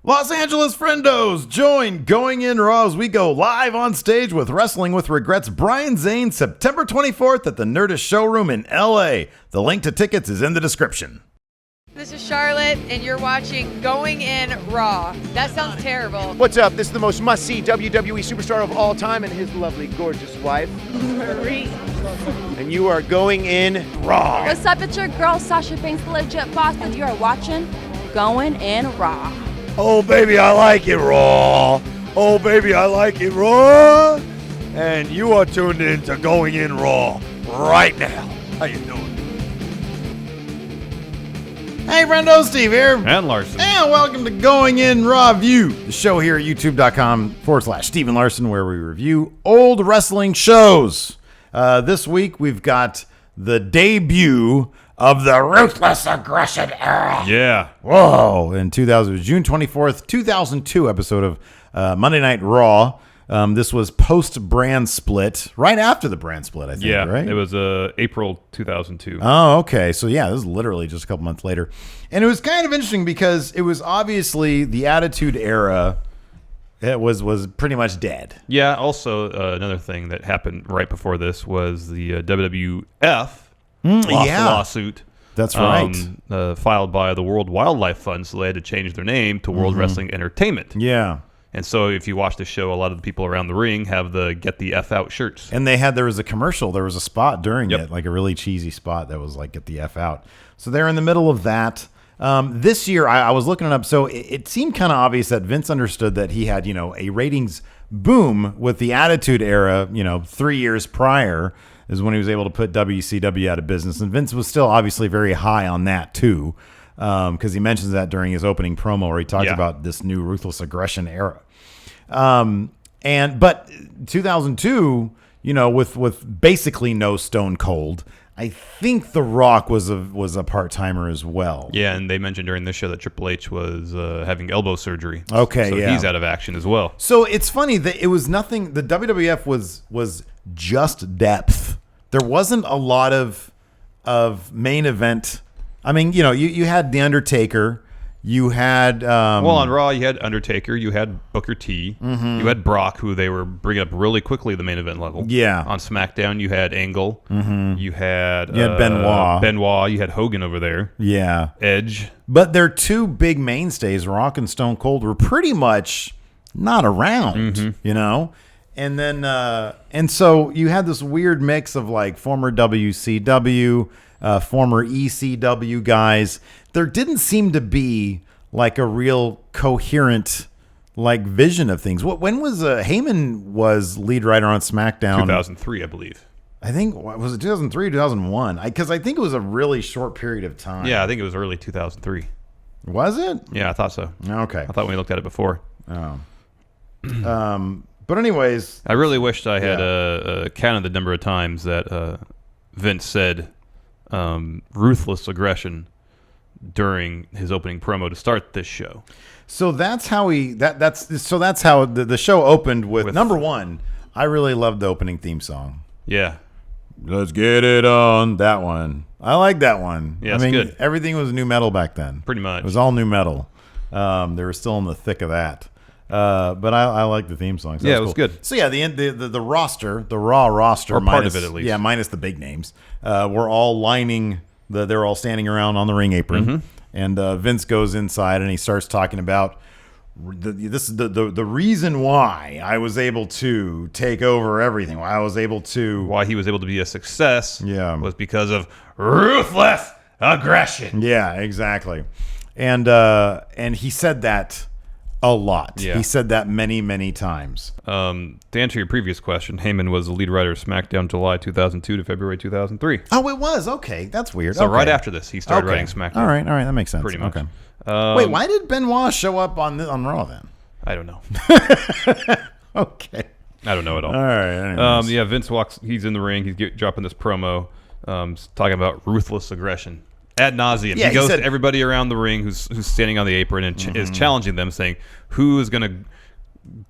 Los Angeles friendos, join Going In Raw as we go live on stage with Wrestling with Regrets Brian Zane September 24th at the Nerdist Showroom in LA. The link to tickets is in the description. This is Charlotte, and you're watching Going In Raw. That sounds terrible. What's up? This is the most must-see WWE superstar of all time and his lovely, gorgeous wife, Marie. and you are going in Raw. What's up? It's your girl, Sasha Banks, the legit boss, and you are watching Going In Raw. Oh, baby, I like it raw. Oh, baby, I like it raw. And you are tuned in to Going In Raw right now. How you doing? Hey friendo, Steve here. And Larson. And welcome to Going In Raw View, the show here at youtube.com/Steven Larson, where we review old wrestling shows. This week we've got the debut of the Ruthless Aggression era. Yeah. Whoa. In 2000, June 24th, 2002 episode of Monday Night Raw. This was post-brand split, right after the brand split, I think, right? It was April 2002. Oh, okay. So, yeah, this is literally just a couple months later. And it was kind of interesting because it was obviously the Attitude Era. It was pretty much dead. Yeah, also another thing that happened right before this was the WWF lost a lawsuit. That's right. Filed by the World Wildlife Fund, so they had to change their name to World Wrestling Entertainment. Yeah. And so if you watch the show, a lot of the people around the ring have the Get the F Out shirts. And there was a commercial, there was a spot during it, like a really cheesy spot that was like, get the F out. So they're in the middle of that. This year, I was looking it up, so it seemed kind of obvious that Vince understood that he had, a ratings boom with the Attitude Era, 3 years prior is when he was able to put WCW out of business. And Vince was still obviously very high on that too, because he mentions that during his opening promo where he talks about this new Ruthless Aggression era. But 2002, with basically no Stone Cold, I think The Rock was a part-timer as well. Yeah, and they mentioned during this show that Triple H was having elbow surgery. Okay, so yeah. he's out of action as well. So it's funny that it was nothing. The WWF was just depth. There wasn't a lot of main event. I mean, you had The Undertaker. You had on Raw, you had Undertaker, you had Booker T, you had Brock, who they were bringing up really quickly at the main event level. Yeah. On SmackDown, you had Angle, you had Benoit, you had Hogan over there, Edge. But their two big mainstays, Rock and Stone Cold, were pretty much not around. And then and so you had this weird mix of like former WCW, former ECW guys. There didn't seem to be like a real coherent like vision of things. When was Heyman was lead writer on SmackDown? 2003, I believe. I think, was it 2003 or 2001? Because I think it was a really short period of time. Yeah, I think it was early 2003. Was it? Yeah, I thought so. Okay. I thought we looked at it before. Oh. But anyways, I really wished I had counted the number of times that Vince said ruthless aggression during his opening promo to start this show. So that's how that's how the show opened with number one. I really loved the opening theme song. Yeah. Let's get it on, that one. I like that one. Yeah, it's good. Everything was new metal back then. Pretty much. It was all new metal. They were still in the thick of that. But I like the theme song. So yeah, it was good. So yeah, the roster, the Raw roster, or part of it at least. Yeah, minus the big names. We're all lining they're all standing around on the ring apron, and Vince goes inside and he starts talking about this is the reason why I was able to take over everything. Why he was able to be a success. Yeah, was because of ruthless aggression. Yeah, exactly. And he said that a lot. Yeah. He said that many, many times. To answer your previous question, Heyman was the lead writer of SmackDown July 2002 to February 2003. Oh, it was? Okay, that's weird. So right after this, he started writing SmackDown. All right, that makes sense. Pretty much. Okay. Wait, why did Benoit show up on Raw then? I don't know. Okay. I don't know at all. All right. Yeah, Vince walks. He's in the ring. He's dropping this promo, talking about ruthless aggression. Ad nauseum. Yeah, he goes to everybody around the ring who's standing on the apron and is challenging them, saying who is going to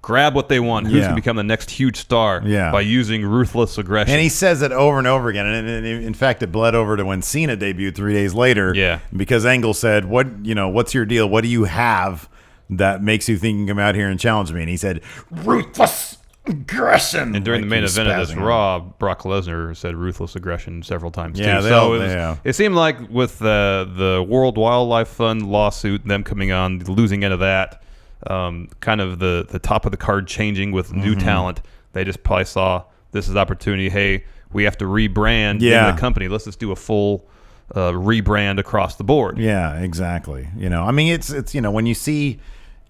grab what they want, who's going to become the next huge star by using ruthless aggression. And he says it over and over again. And in fact, it bled over to when Cena debuted 3 days later. Yeah. Because Angle said, what's your deal? What do you have that makes you think you can come out here and challenge me? And he said, Ruthless Aggression. And during the main event of this Raw, Brock Lesnar said Ruthless Aggression several times too. It seemed like with the World Wildlife Fund lawsuit, them coming on, the losing end of that, kind of the top of the card changing with new talent, they just probably saw this as opportunity. Hey, we have to rebrand in the company. Let's just do a full rebrand across the board. Yeah, exactly. I mean, it's when you see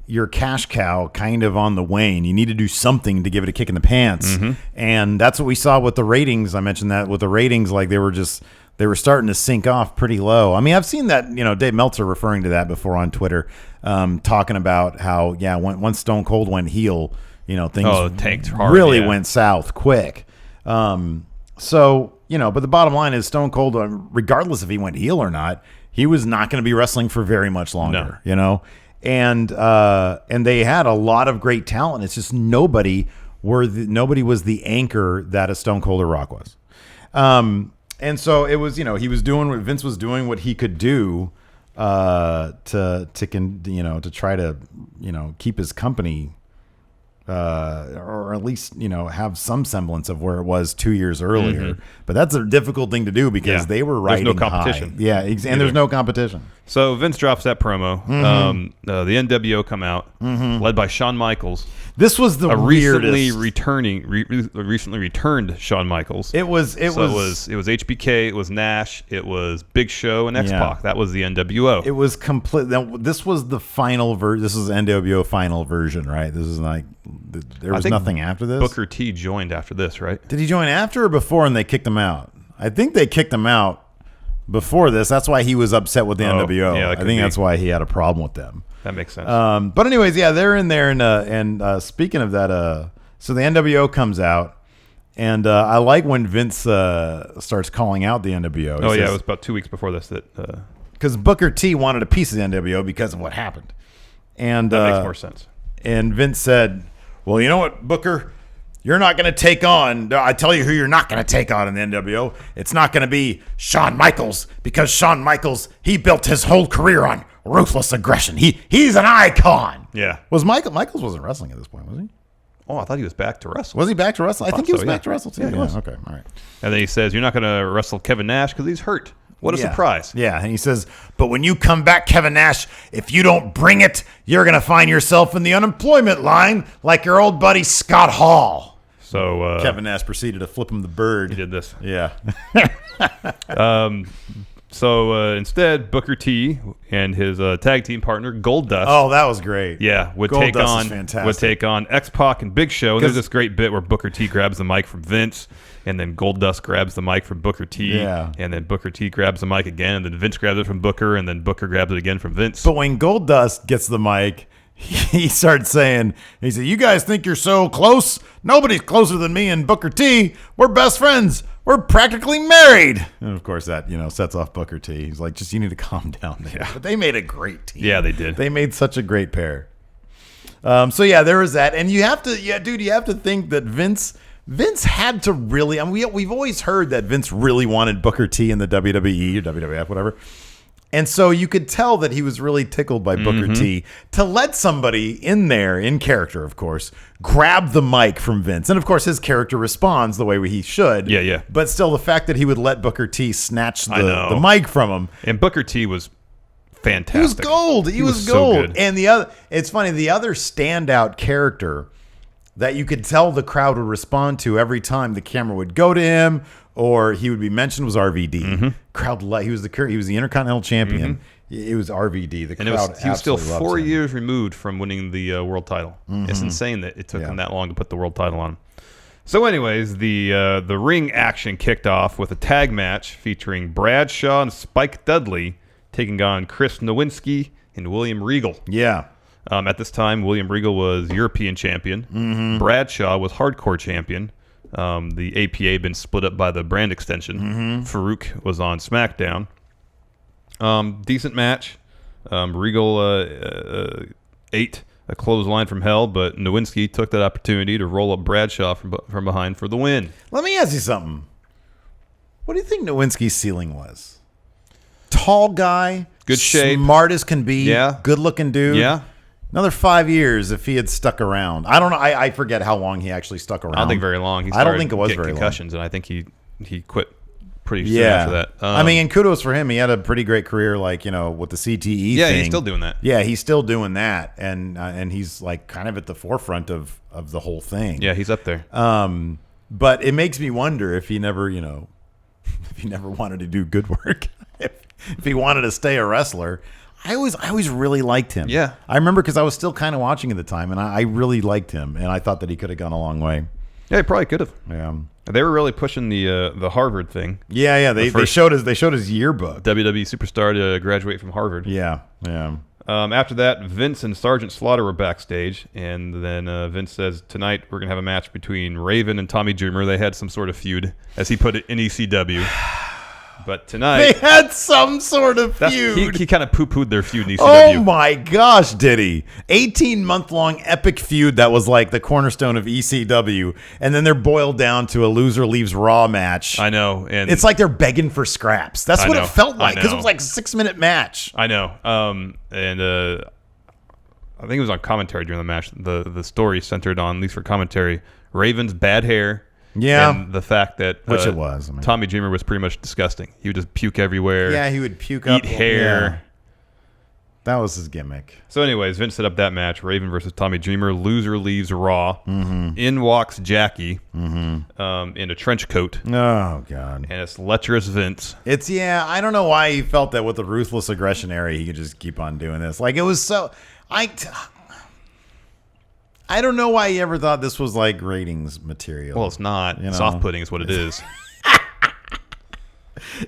your cash cow kind of on the wane, you need to do something to give it a kick in the pants. And that's what we saw with the ratings. I mentioned that with the ratings, like they were starting to sink off pretty low. I mean, I've seen that, Dave Meltzer referring to that before on Twitter, talking about how, once Stone Cold went heel, things tanked hard, really went south quick. So, but the bottom line is Stone Cold, regardless if he went heel or not, he was not going to be wrestling for very much longer, And they had a lot of great talent. It's just nobody was the anchor that a Stone Cold or Rock was. And so it was, he was doing what Vince was doing, what he could do to try to keep his company or at least have some semblance of where it was 2 years earlier. But that's a difficult thing to do because they were riding there's no competition. High. And there's no competition. So Vince drops that promo. The NWO come out, led by Shawn Michaels. This was the recently returned Shawn Michaels. It was HBK, it was Nash, it was Big Show, and X-Pac. That was the NWO. It was complete. This was the final version. This was NWO final version, right? This is like there was nothing after this. Booker T joined after this, right? Did he join after or before? And they kicked him out. I think they kicked him out before this. That's why he was upset with the NWO. Yeah, I think that's why he had a problem with them. That makes sense. But anyways, they're in there, and speaking of that, so the NWO comes out, and I like when Vince starts calling out the NWO. He says, it was about 2 weeks before this because Booker T wanted a piece of the NWO because of what happened, and that makes more sense. And Vince said, "Well, you know what, Booker." You're not going to take on, I tell you who you're not going to take on in the NWO. It's not going to be Shawn Michaels, because Shawn Michaels, he built his whole career on ruthless aggression. He's an icon. Yeah. Michaels wasn't wrestling at this point, was he? Oh, I thought he was back to wrestle. Was he back to wrestle? I think he was back to wrestle too. Yeah, he was. Okay, all right. And then he says, you're not going to wrestle Kevin Nash because he's hurt. What a surprise. Yeah, and he says, but when you come back, Kevin Nash, if you don't bring it, you're going to find yourself in the unemployment line like your old buddy Scott Hall. So Kevin Nash proceeded to flip him the bird. He did this. Yeah. So instead, Booker T and his tag team partner Goldust. Oh, that was great. Yeah, would take on X-Pac and Big Show. And there's this great bit where Booker T grabs the mic from Vince, and then Goldust grabs the mic from Booker T. Yeah. And then Booker T grabs the mic again, and then Vince grabs it from Booker, and then Booker grabs it again from Vince. But when Goldust gets the mic, he starts saying, he said, you guys think you're so close? Nobody's closer than me and Booker T. We're best friends. We're practically married. And of course that, sets off Booker T. He's like, just, you need to calm down there. Yeah. But they made a great team. Yeah, they did. They made such a great pair. So yeah, there was that. And you have to think that Vince had to really, we've always heard that Vince really wanted Booker T in the WWE or WWF, whatever. And so you could tell that he was really tickled by Booker T to let somebody in there, in character, of course, grab the mic from Vince. And, of course, his character responds the way he should. Yeah, yeah. But still, the fact that he would let Booker T snatch the mic from him. And Booker T was fantastic. He was gold. He was gold. So good. And it's funny, the other standout character that you could tell the crowd would respond to every time the camera would go to him or he would be mentioned was RVD. Crowd, he was the Intercontinental Champion. It was RVD. The crowd he was still 4 years removed from winning the world title. It's insane that it took him that long to put the world title on him. So, anyways, the ring action kicked off with a tag match featuring Bradshaw and Spike Dudley taking on Chris Nowinski and William Regal. Yeah. At this time, William Regal was European champion. Bradshaw was hardcore champion. The APA had been split up by the brand extension. Farouk was on SmackDown. Decent match. Regal ate a clothesline from hell, but Nowinski took that opportunity to roll up Bradshaw from behind for the win. Let me ask you something. What do you think Nowinski's ceiling was? Tall guy. Good shape. Smart as can be. Yeah. Good looking dude. Yeah. Another 5 years if he had stuck around. I don't know. I forget how long he actually stuck around. I don't think very long. I don't think it was very concussions, long. And I think he quit pretty soon after that. I mean, and kudos for him. He had a pretty great career, like, with the CTE yeah, thing. he's still doing that. Yeah, he's still doing that, and he's like kind of at the forefront of the whole thing. Yeah, he's up there. But it makes me wonder if he never, if he never wanted to do good work, if he wanted to stay a wrestler. I always really liked him. Yeah. I remember because I was still kind of watching at the time, and I really liked him, and I thought that he could have gone a long way. Yeah, he probably could have. Yeah. They were really pushing the Harvard thing. Yeah. They showed his yearbook. WWE superstar to graduate from Harvard. Yeah. After that, Vince and Sergeant Slaughter were backstage, and then Vince says, tonight we're going to have a match between Raven and Tommy Dreamer. They had some sort of feud, as he put it, in ECW. But tonight... They had some sort of feud. He kind of poo-pooed their feud in ECW. Oh my gosh, did he? 18-month-long epic feud that was like the cornerstone of ECW, and then they're boiled down to a loser leaves Raw match. I know. And it's like they're begging for scraps. That's what it felt like, because it was like a 6-minute match. I know. And I think it was on commentary during the match. The story centered on, at least for commentary, Raven's bad hair. Yeah. And the fact that which it was. Tommy Dreamer was pretty much disgusting. He would just puke everywhere. Yeah, he would puke eat hair. Yeah. That was his gimmick. So anyways, Vince set up that match, Raven versus Tommy Dreamer. Loser leaves Raw. Mm-hmm. In walks Jackie in a trench coat. Oh, God. And it's lecherous Vince. I don't know why he felt that with the Ruthless Aggression era, he could just keep on doing this. Like, it was so... I don't know why he ever thought this was like ratings material. Well, it's not. Soft pudding is what it is.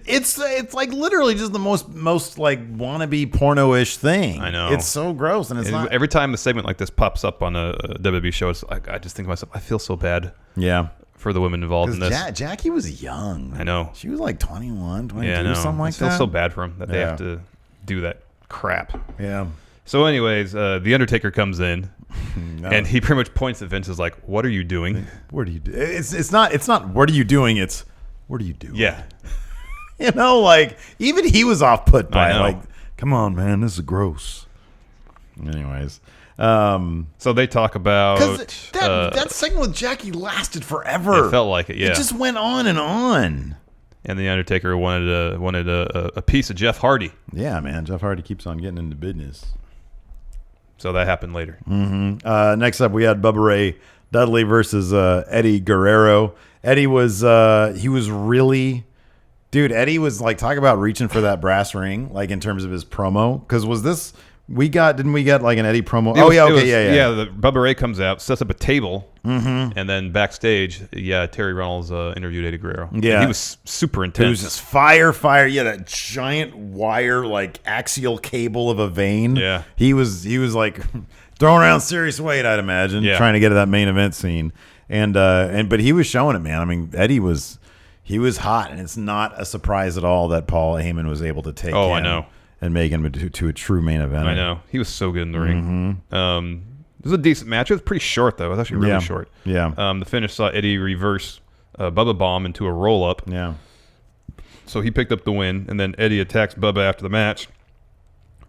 It's like literally just the most like wannabe porno-ish thing. I know. It's so gross, and it's not. Every time a segment like this pops up on a WWE show, it's like, I just think to myself, I feel so bad. Yeah. For the women involved in this. Jackie was young. I know. She was like 21, 22, yeah, something like that. I feel so bad for them that they have to do that crap. Yeah. So anyways, the Undertaker comes in, and he pretty much points at Vince, is like, what are you doing? What are you doing? It's not what are you doing? It's what are you doing? Yeah. Like, even he was off put by it. Like, come on, man, this is gross. Anyways. So they talk about... Because that segment with Jackie lasted forever. It felt like it, yeah. It just went on and on. And the Undertaker wanted a piece of Jeff Hardy. Yeah, man. Jeff Hardy keeps on getting into business. So that happened later. Mm-hmm. Next up, we had Bubba Ray Dudley versus Eddie Guerrero. Eddie was he was really, dude. Eddie was like, talk about reaching for that brass ring, like in terms of his promo. Because didn't we get like an Eddie promo? Yeah. The Bubba Ray comes out, sets up a table, and then backstage, Terry Reynolds interviewed Eddie Guerrero. Yeah, and he was super intense. It was just fire. Yeah, that giant wire, like axial cable of a vein. Yeah, he was like throwing around serious weight, I'd imagine, trying to get to that main event scene. But he was showing it, man. I mean, Eddie was hot, and it's not a surprise at all that Paul Heyman was able to take. I know. And make him to a true main event. I know. He was so good in the ring. It was a decent match. It was pretty short, though. It was actually really short. Yeah. The finish saw Eddie reverse Bubba Bomb into a roll-up. Yeah. So he picked up the win, and then Eddie attacks Bubba after the match.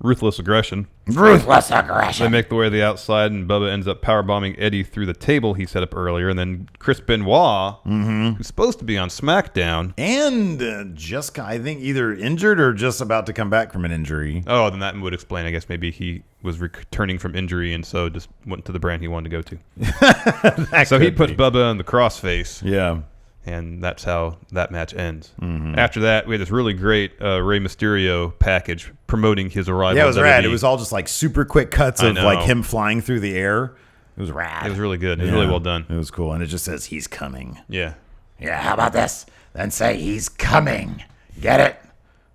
Ruthless Aggression. Ruthless Aggression. They make the way to the outside, and Bubba ends up powerbombing Eddie through the table he set up earlier. And then Chris Benoit, who's supposed to be on SmackDown. And just, I think, either injured or just about to come back from an injury. Oh, then that would explain. I guess maybe he was returning from injury and so just went to the brand he wanted to go to. So he puts Bubba in the crossface. Yeah. And that's how that match ends. After that, we had this really great Rey Mysterio package promoting his arrival. Yeah, it was rad. It was all just like super quick cuts of like him flying through the air. It was rad. It was really good. It was really well done. It was cool. And it just says, he's coming. Yeah. Yeah, how about this? Then say, he's coming. Get it?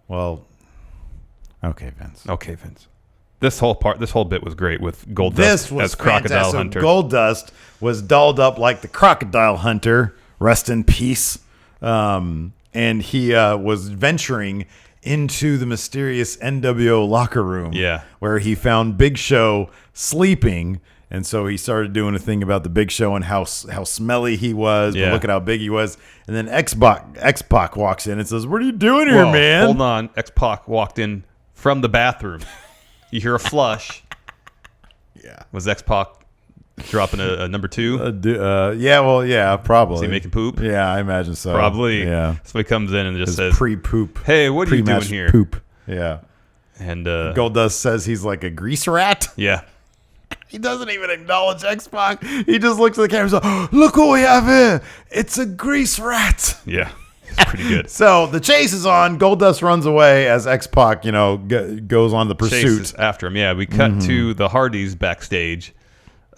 Well, okay, Vince. This whole bit was great with Goldust as Crocodile Hunter. Goldust was dolled up like the Crocodile Hunter. Rest in peace. And he was venturing into the mysterious NWO locker room. Yeah. Where he found Big Show sleeping. And so he started doing a thing about the Big Show and how smelly he was. Yeah. But look at how big he was. And then X-Pac walks in and says, what are you doing here, man? Hold on. X-Pac walked in from the bathroom. You hear a flush. Yeah. Was X-Pac dropping a number 2? Yeah, probably. Is he making poop? Yeah, I imagine so. Probably. Yeah. Somebody comes in and just says, pre-poop. Hey, what are you doing here? Poop. Yeah. And Goldust says he's like a grease rat. Yeah. He doesn't even acknowledge X-Pac. He just looks at the camera and says, oh, look what we have here. It's a grease rat. Yeah. It's pretty good. So the chase is on. Goldust runs away as X-Pac, goes on the pursuit. Chases after him. Yeah, we cut to the Hardys backstage.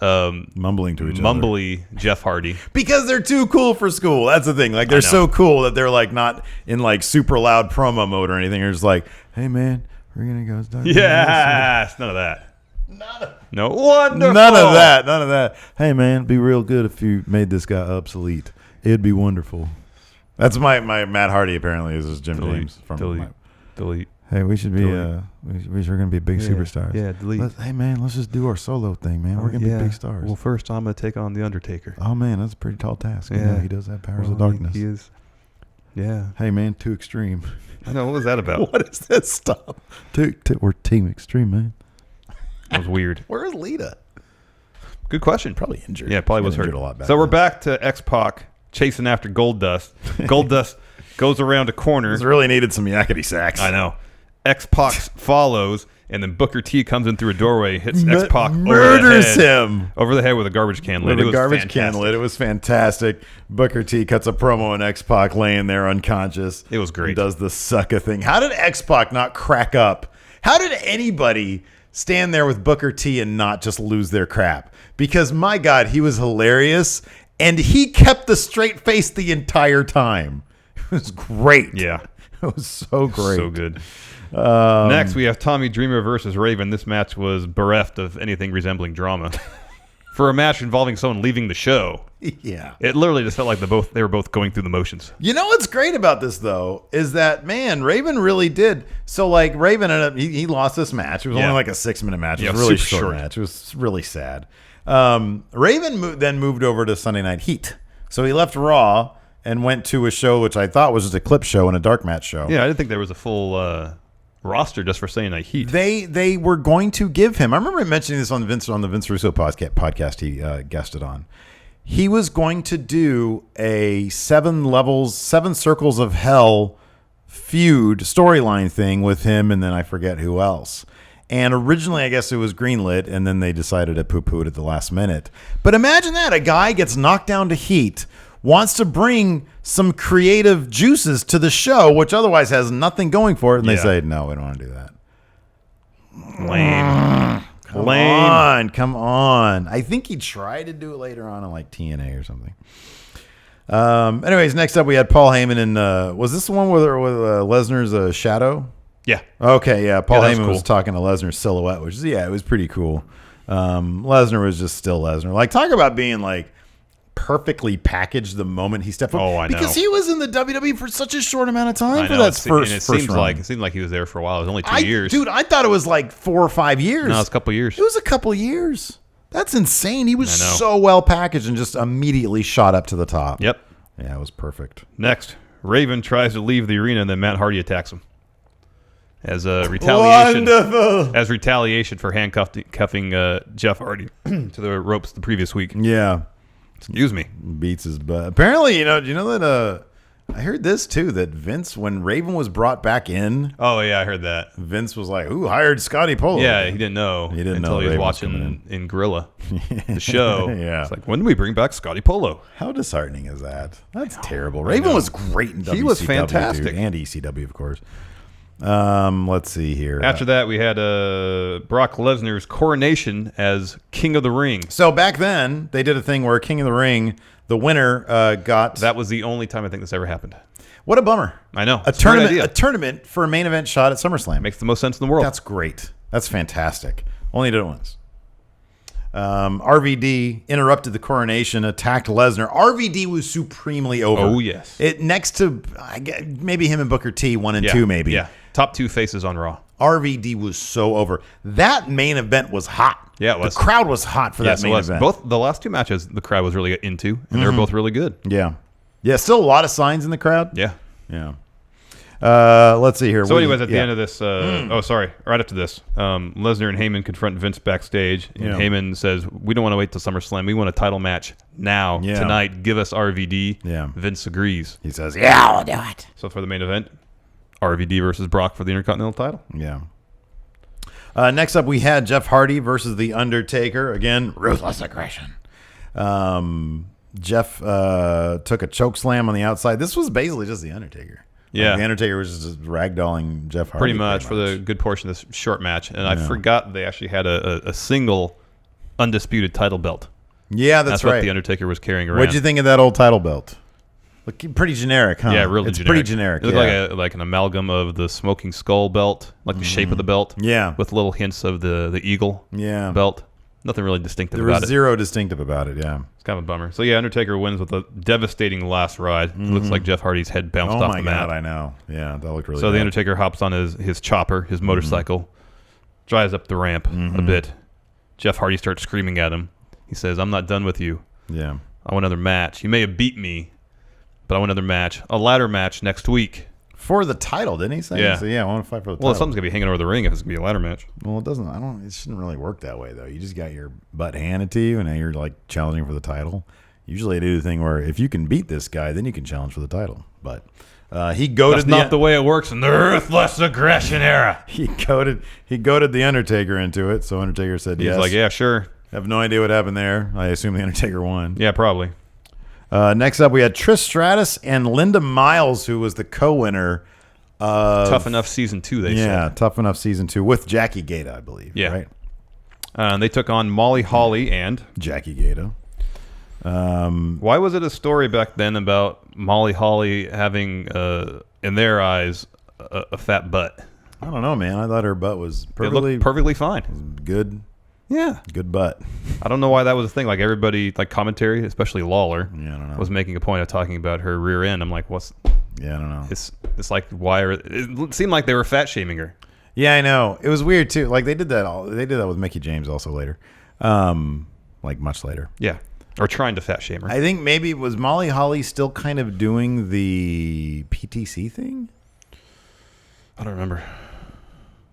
Mumbling to each other. Mumbly Jeff Hardy. Because they're too cool for school. That's the thing. Like, they're so cool that they're, like, not in, like, super loud promo mode or anything. They're just like, hey, man, we're going to go. Yes. None of that. No. Wonderful. None of that. Hey, man, be real good if you made this guy obsolete. It'd be wonderful. That's my Matt Hardy, apparently, is Jim James. Delete. Hey, we should be we're going to be big superstars. Yeah, delete. Hey, man, let's just do our solo thing, man. We're going to be big stars. Well, first I'm going to take on The Undertaker. Oh, man, that's a pretty tall task. Yeah. He does have powers of darkness. He is. Yeah. Hey, man, too extreme. I know. What was that about? What is this stuff? We're Team Extreme, man. That was weird. Where's Lita? Good question. Probably injured. Yeah, probably was hurt. A lot back so then. we're back to X-Pac chasing after Goldust. Goldust goes around a corner. This really needed some yakety sax. I know. X-Pac follows, and then Booker T comes in through a doorway, hits X-Pac murders him over the head with a garbage can lid. With a garbage can lid. It was fantastic. Booker T cuts a promo on X-Pac laying there unconscious. It was great. And does the sucker thing. How did X-Pac not crack up? How did anybody stand there with Booker T and not just lose their crap? Because, my God, he was hilarious, and he kept the straight face the entire time. It was great. Yeah. It was so great. So good. Next, we have Tommy Dreamer versus Raven. This match was bereft of anything resembling drama. For a match involving someone leaving the show, yeah, it literally just felt like they were both going through the motions. You know what's great about this, though, is that, man, Raven really did. So, like, Raven ended up, he lost this match. It was only like a 6-minute match. It was a really short match. It was really sad. Raven then moved over to Sunday Night Heat. So he left Raw and went to a show which I thought was just a clip show and a dark match show. Yeah, I didn't think there was a full roster just for Sunday Night Heat. They were going to give him. I remember mentioning this on the Vince Russo podcast he guested on. He was going to do a 7 circles of hell feud storyline thing with him, and then I forget who else. And originally, I guess it was greenlit, and then they decided to poo-poo it at the last minute. But imagine that. A guy gets knocked down to Heat, wants to bring some creative juices to the show, which otherwise has nothing going for it, and they say, no, we don't want to do that. Lame. Come on. I think he tried to do it later on like TNA or something. Anyways, next up we had Paul Heyman, and was this the one with Lesnar's shadow? Yeah. Okay, yeah. Paul Heyman cool. was talking to Lesnar's silhouette, which is, it was pretty cool. Lesnar was just still Lesnar. Like, talk about being like perfectly packaged the moment he stepped up. Oh, I know. Because he was in the WWE for such a short amount of time for that first run. It seemed like he was there for a while. It was only 2 years. Dude, I thought it was like 4 or 5 years. No, it's a couple years. It was a couple years. That's insane. He was so well packaged and just immediately shot up to the top. Yep. Yeah, it was perfect. Next, Raven tries to leave the arena, and then Matt Hardy attacks him. As a retaliation, Wonderful. Retaliation for handcuffing Jeff Hardy to the ropes the previous week. Yeah. Excuse me. Beats his butt. Apparently, do you know that I heard this too, that Vince, when Raven was brought back in. Oh, yeah, I heard that. Vince was like, "Who hired Scotty Polo?" Yeah, he didn't know. Until he was watching in Gorilla, the show. Yeah. It's like, when do we bring back Scotty Polo? How disheartening is that? That's terrible. Raven was great in WCW. He was fantastic. Dude, and ECW, of course. Let's see here. After that, we had Brock Lesnar's coronation as King of the Ring. So back then, they did a thing where King of the Ring, the winner got. That was the only time I think this ever happened. What a bummer. I know. A tournament for a main event shot at SummerSlam. Makes the most sense in the world. That's great. That's fantastic. Only did it once. RVD interrupted the coronation, attacked Lesnar. RVD was supremely over. Oh, yes. Next to maybe him and Booker T, 1 and 2, maybe. Yeah. Top 2 faces on Raw. RVD was so over. That main event was hot. Yeah, it was. The crowd was hot for that main event. Both the last 2 matches, the crowd was really into, and they were both really good. Yeah. Yeah, still a lot of signs in the crowd. Yeah. Yeah. Let's see here. So anyways, at the end of this, right after this, Lesnar and Heyman confront Vince backstage, and Heyman says, we don't want to wait till SummerSlam. We want a title match now, tonight. Give us RVD. Yeah. Vince agrees. He says, yeah, I'll do it. So for the main event, RVD versus Brock for the Intercontinental title. Yeah. Next up, we had Jeff Hardy versus The Undertaker. Again, Ruthless Aggression. Jeff took a choke slam on the outside. This was basically just The Undertaker. Yeah. The Undertaker was just ragdolling Jeff Hardy. Pretty much for the good portion of this short match. And I forgot they actually had a single undisputed title belt. Yeah, that's right. What The Undertaker was carrying around. What'd you think of that old title belt? Look, pretty generic, huh? Yeah, really it's generic. Pretty generic. It looked like an amalgam of the Smoking Skull belt, like the shape of the belt. Yeah. With little hints of the eagle belt. Nothing really distinctive about it. There was zero distinctive about it, yeah. It's kind of a bummer. So, yeah, Undertaker wins with a devastating last ride. It looks like Jeff Hardy's head bounced off the mat. Oh, my God, I know. Yeah, that looked really So, bad. the Undertaker hops on his chopper, his motorcycle, drives up the ramp a bit. Jeff Hardy starts screaming at him. He says, I'm not done with you. Yeah. I want another match. You may have beat me, but I want another match. A ladder match next week. For the title, didn't he say? Yeah. So, I want to fight for the title. Well, something's going to be hanging over the ring if it's going to be a ladder match. Well, it shouldn't really work that way, though. You just got your butt handed to you, and now you're, like, challenging for the title. Usually I do the thing where if you can beat this guy, then you can challenge for the title. But he goaded That's not the way it works in the Ruthless Aggression era. He goaded the Undertaker into it, so Undertaker said yes. He's like, yeah, sure. I have no idea what happened there. I assume the Undertaker won. Yeah, probably. Next up, we had Trish Stratus and Linda Miles, who was the co-winner of Tough Enough Season 2, they said. Yeah, Tough Enough Season 2 with Jackie Gata, I believe. Yeah. Right? They took on Molly Holly and Jackie Gata. Why was it a story back then about Molly Holly having, in their eyes, a fat butt? I don't know, man. I thought her butt was perfectly fine. Good. Yeah. Good butt. I don't know why that was a thing. Like everybody, like commentary, especially Lawler, I don't know. was making a point of talking about her rear end. I'm like, what's... Yeah, I don't know. It's like, why are... It seemed like they were fat shaming her. Yeah, I know. It was weird, too. Like, they did that with Mickie James also later. Like, much later. Yeah. Or trying to fat shame her. I think maybe was Molly Holly still kind of doing the PTC thing? I don't remember.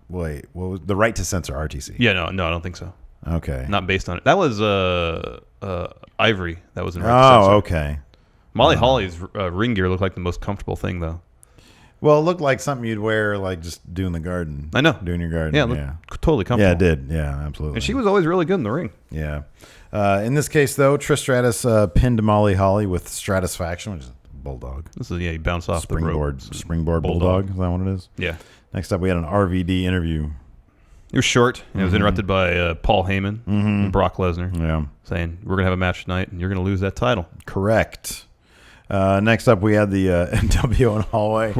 Wait, what was the right to censor RTC? Yeah, no, I don't think so. Okay. Not based on it. That was Ivory. That was in right to censor. Oh, okay. Molly Holly's ring gear looked like the most comfortable thing, though. Well, it looked like something you'd wear, like, just doing the garden. I know. Doing your garden. Yeah, totally comfortable. Yeah, it did. Yeah, absolutely. And she was always really good in the ring. Yeah. In this case, though, Trish Stratus pinned Molly Holly with Stratusfaction, which is a bulldog. This is, he bounced off the rope. Springboard bulldog. Is that what it is? Yeah. Next up, we had an RVD interview. It was short. And it was interrupted by Paul Heyman and Brock Lesnar saying, we're going to have a match tonight, and you're going to lose that title. Correct. Next up, we had the NWO in hallway.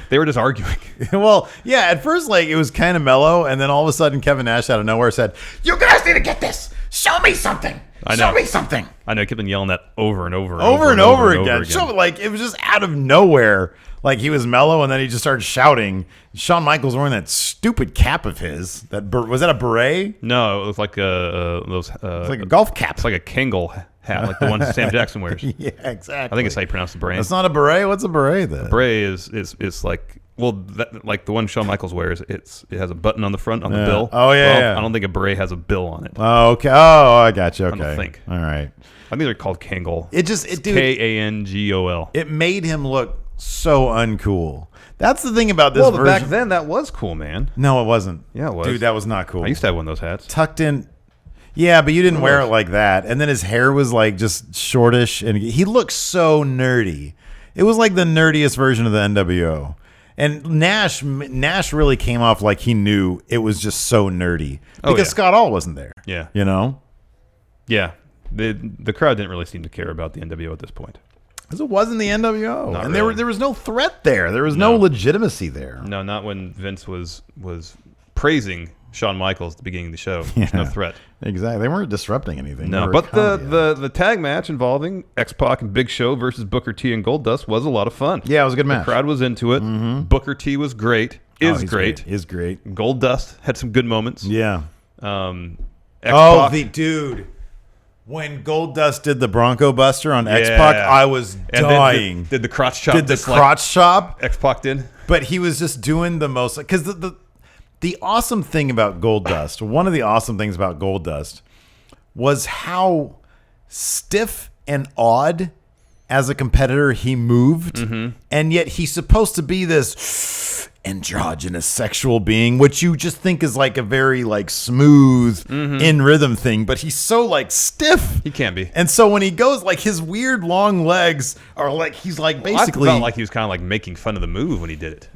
They were just arguing. Well, yeah, at first, like, it was kind of mellow, and then all of a sudden, Kevin Nash out of nowhere said, "You guys need to get this. Show me something. Show me something." I know. I kept on yelling that over and over and over again. Like, it was just out of nowhere. Like, he was mellow, and then he just started shouting. Shawn Michaels wearing that stupid cap of his. Was that a beret? No, it was like those. It's like a golf cap. It's like a Kangol hat, like the one Sam Jackson wears. Yeah, exactly. I think it's how you pronounce the beret. It's not a beret. What's a beret then? A beret is like, well, like the one Shawn Michaels wears. It has a button on the front on the bill. Oh yeah. I don't think a beret has a bill on it. Oh okay. Oh, I got you. Okay. I don't think. All right. I think they're called Kangol. Dude, Kangol. It made him look so uncool. That's the thing about this version. Well, back then that was cool, man. No, it wasn't. Yeah, it was. Dude, that was not cool. I used to have one of those hats. Tucked in. Yeah, but you didn't wear it like that. And then his hair was like just shortish, and he looked so nerdy. It was like the nerdiest version of the NWO. And Nash really came off like he knew it was just so nerdy because Scott Hall wasn't there. Yeah. You know? Yeah. The crowd didn't really seem to care about the NWO at this point. Because it wasn't the NWO. Not and really. there was no threat there. There was no legitimacy there. No, not when Vince was praising Shawn Michaels at the beginning of the show. There's no threat. Exactly. They weren't disrupting anything. No, but the tag match involving X-Pac and Big Show versus Booker T and Goldust was a lot Yeah, it was a good match. The crowd was into it. Mm-hmm. Booker T was great. Is great. Goldust had some good moments. Yeah. X-Pac, dude. When Goldust did the Bronco Buster on X-Pac, I was dying. And did the crotch chop. Did the crotch chop. X-Pac did. But he was just doing the most. Because the awesome thing about Goldust, one of the awesome things about Goldust was how stiff and odd as a competitor he moved. Mm-hmm. And yet he's supposed to be this androgynous sexual being, which you just think is like a very like smooth in rhythm thing, but he's so like stiff. He can be. And so when he goes, like his weird long legs are like, he's like basically. I felt like he was kind of like making fun of the move when he did it.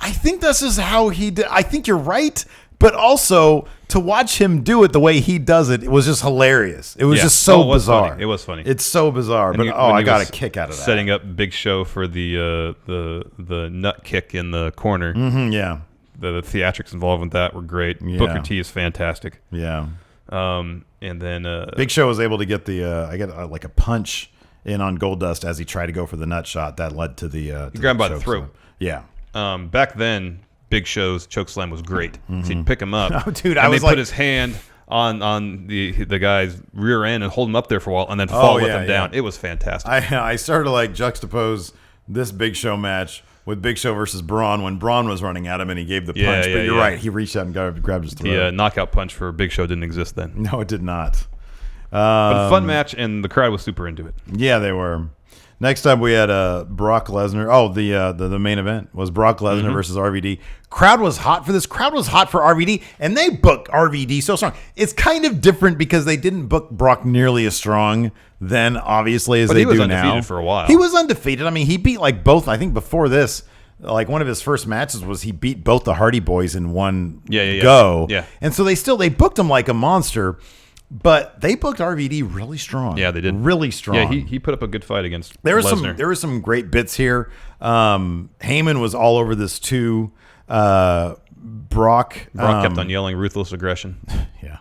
I think this is how he did. I think you're right, but also to watch him do it the way he does it, it was just hilarious. It was just so bizarre. Funny. It was funny. It's so bizarre, but I got a kick out of that. Setting up Big Show for the nut kick in the corner. Mm-hmm, yeah. The theatrics involved with that were great. Yeah. Booker T is fantastic. Yeah. And then Big Show was able to get like a punch in on Goldust as he tried to go for the nut shot that led to the he grabbed him by the throat. Yeah. Back then, Big Show's chokeslam was great. Mm-hmm. So he'd pick him up. Oh, dude, and put his hand on the guy's rear end and hold him up there for a while, and then fall with him down. It was fantastic. I started to like juxtapose this Big Show match with Big Show versus Braun when Braun was running at him and he gave the punch. But you're right, he reached out and grabbed his throat. The knockout punch for Big Show didn't exist then. No, it did not. But fun match, and the crowd was super into it. Yeah, they were. Next up, we had Brock Lesnar. Oh, the main event was Brock Lesnar versus RVD. Crowd was hot for this. Crowd was hot for RVD, and they booked RVD so strong. It's kind of different because they didn't book Brock nearly as strong then, obviously, as they do now. He was undefeated for a while. He was undefeated. I mean, he beat like both. I think before this, like one of his first matches was he beat both the Hardy Boys in one go. Yeah. And so they booked him like a monster. But they booked RVD really strong. Yeah, they did. Really strong. Yeah, he put up a good fight against Lesnar. There were some great bits here. Heyman was all over this too. Brock kept on yelling ruthless aggression. Yeah.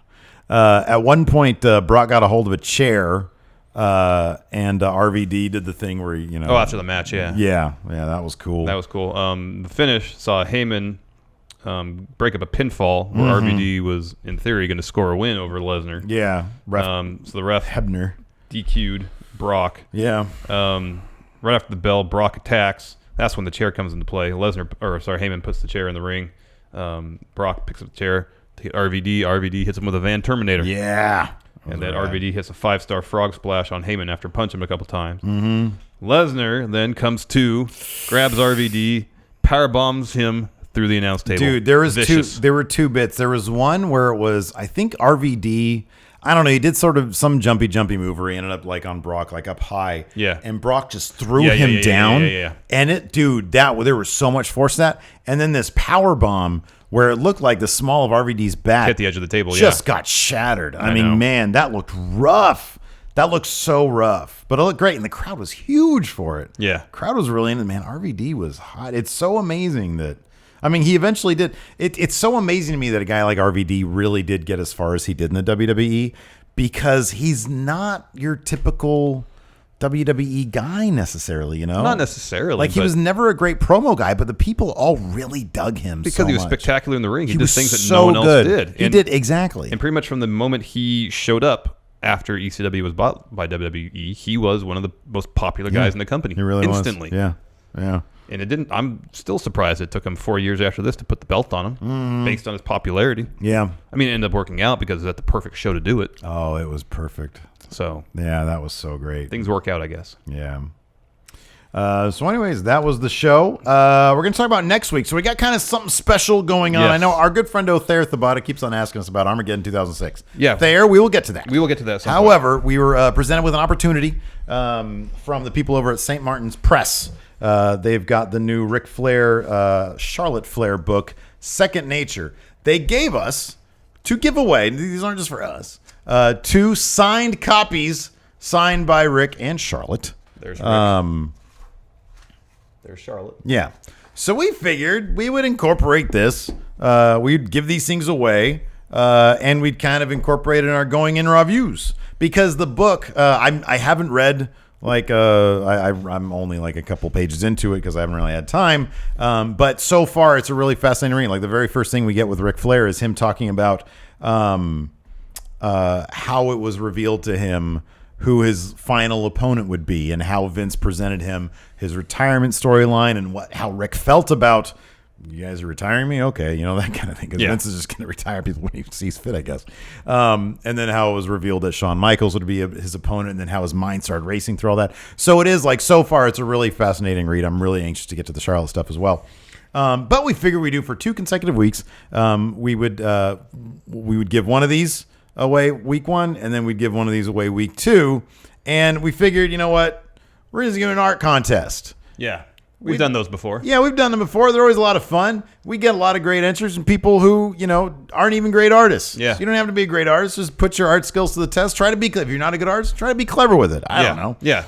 At one point, Brock got a hold of a chair, and RVD did the thing where after the match, yeah. Yeah, that was cool. That was cool. The finish saw Heyman break up a pinfall where RVD was in theory going to score a win over Lesnar. Yeah. So the ref Hebner DQ'd Brock. Yeah. Right after the bell, Brock attacks. That's when the chair comes into play. Heyman puts the chair in the ring. Brock picks up the chair to hit RVD. RVD hits him with a Van Terminator. Yeah. And then RVD hits a 5-star frog splash on Heyman after punching him a couple times. Mm-hmm. Lesnar then comes to, grabs RVD, power bombs him through the announce table. Dude, there were two bits. There was one where it was, I think RVD, I don't know, he did sort of some jumpy move where he ended up like on Brock, like up high. Yeah. And Brock just threw him down. Yeah. And there was so much force to that. And then this power bomb where it looked like the small of RVD's back hit the edge of the table. Just got shattered. I mean, man, that looked rough. That looked so rough, but it looked great, and the crowd was huge for it. Yeah. Crowd was really into it. Man, RVD was hot. It's so amazing that, I mean, he eventually did. It's so amazing to me that a guy like RVD really did get as far as he did in the WWE, because he's not your typical WWE guy necessarily, Not necessarily. Like, he was never a great promo guy, but the people all really dug him because he was spectacular in the ring. He did things that so no one else did. He did, exactly. And pretty much from the moment he showed up after ECW was bought by WWE, he was one of the most popular guys in the company. He really instantly. Was. Yeah. And it didn't. I'm still surprised it took him 4 years after this to put the belt on him, based on his popularity. Yeah. I mean, it ended up working out because it's the perfect show to do it. Oh, it was perfect. So yeah, that was so great. Things work out, I guess. Yeah. So anyways, that was the show. We're going to talk about next week. So we got kind of something special going on. Yes. I know our good friend Othair Thabata keeps on asking us about Armageddon 2006. Yeah. Thayer, we will get to that. We will get to that. However, we were presented with an opportunity from the people over at St. Martin's Press. They've got the new Ric Flair, Charlotte Flair book, Second Nature. They gave us, to give away, these aren't just for us, 2 signed copies signed by Rick and Charlotte. There's Rick. There's Charlotte. Yeah. So we figured we would incorporate this. We'd give these things away, and we'd kind of incorporate it in our Going In reviews. Because the book, I haven't read, like, I'm only like a couple pages into it because I haven't really had time. But so far, it's a really fascinating read. Like, the very first thing we get with Ric Flair is him talking about how it was revealed to him who his final opponent would be, and how Vince presented him his retirement storyline, and how Rick felt about, you guys are retiring me? Okay, that kind of thing. Because Vince is just going to retire people when he sees fit, I guess. And then how it was revealed that Shawn Michaels would be his opponent, and then how his mind started racing through all that. So it is so far, it's a really fascinating read. I'm really anxious to get to the Charlotte stuff as well. But we figured we do for 2 consecutive weeks. We would give one of these away week 1, and then we'd give one of these away week 2. And we figured, you know what? We're just doing an art contest. Yeah. We've done those before. Yeah, we've done them before. They're always a lot of fun. We get a lot of great entries and people who, aren't even great artists. Yeah. So you don't have to be a great artist. Just put your art skills to the test. Try to be, if you're not a good artist, try to be clever with it. I don't know. Yeah.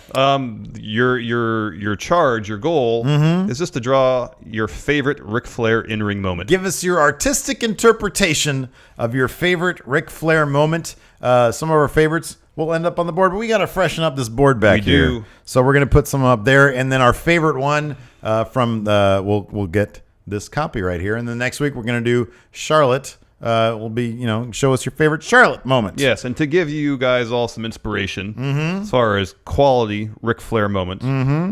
Your charge, your goal is just to draw your favorite Ric Flair in-ring moment. Give us your artistic interpretation of your favorite Ric Flair moment. Some of our favorites will end up on the board, but we got to freshen up this board back here. So we're going to put some up there, and then our favorite one from we'll get this copy right here, and then next week we're going to do Charlotte. Will be show us your favorite Charlotte moment. Yes, and to give you guys all some inspiration as far as quality Ric Flair moments,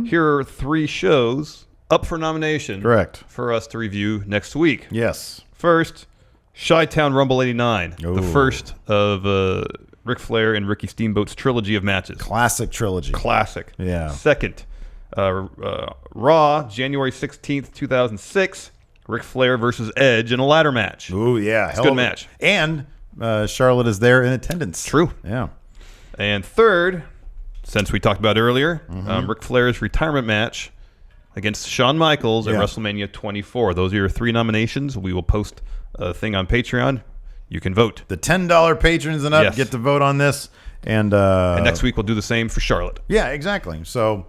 here are 3 shows up for nomination. Correct. For us to review next week. Yes. First, Chi-Town Rumble '89, Ooh. the first of Ric Flair and Ricky Steamboat's trilogy of matches. Classic trilogy. Classic. Yeah. Second, Raw, January 16th, 2006, Ric Flair versus Edge in a ladder match. Ooh, yeah. It's a good match. And Charlotte is there in attendance. True. Yeah. And third, since we talked about earlier, Ric Flair's retirement match against Shawn Michaels at WrestleMania 24. Those are your 3 nominations. We will post a thing on Patreon. You can vote. The $10 patrons and up get to vote on this. And next week we'll do the same for Charlotte. Yeah, exactly. So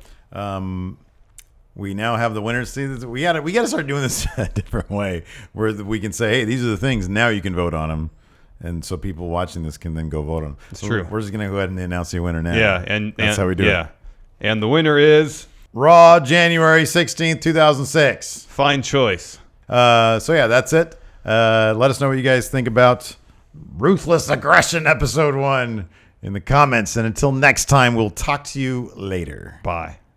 we now have the winners. See, we got to start doing this a different way, where we can say, hey, these are the things. Now you can vote on them. And so people watching this can then go vote on them. It's true. We're just going to go ahead and announce the winner now. Yeah, and that's how we do it. And the winner is Raw, January 16th, 2006. Fine choice. So yeah, that's it. Let us know what you guys think about Ruthless Aggression Episode 1 in the comments. And until next time, we'll talk to you later. Bye.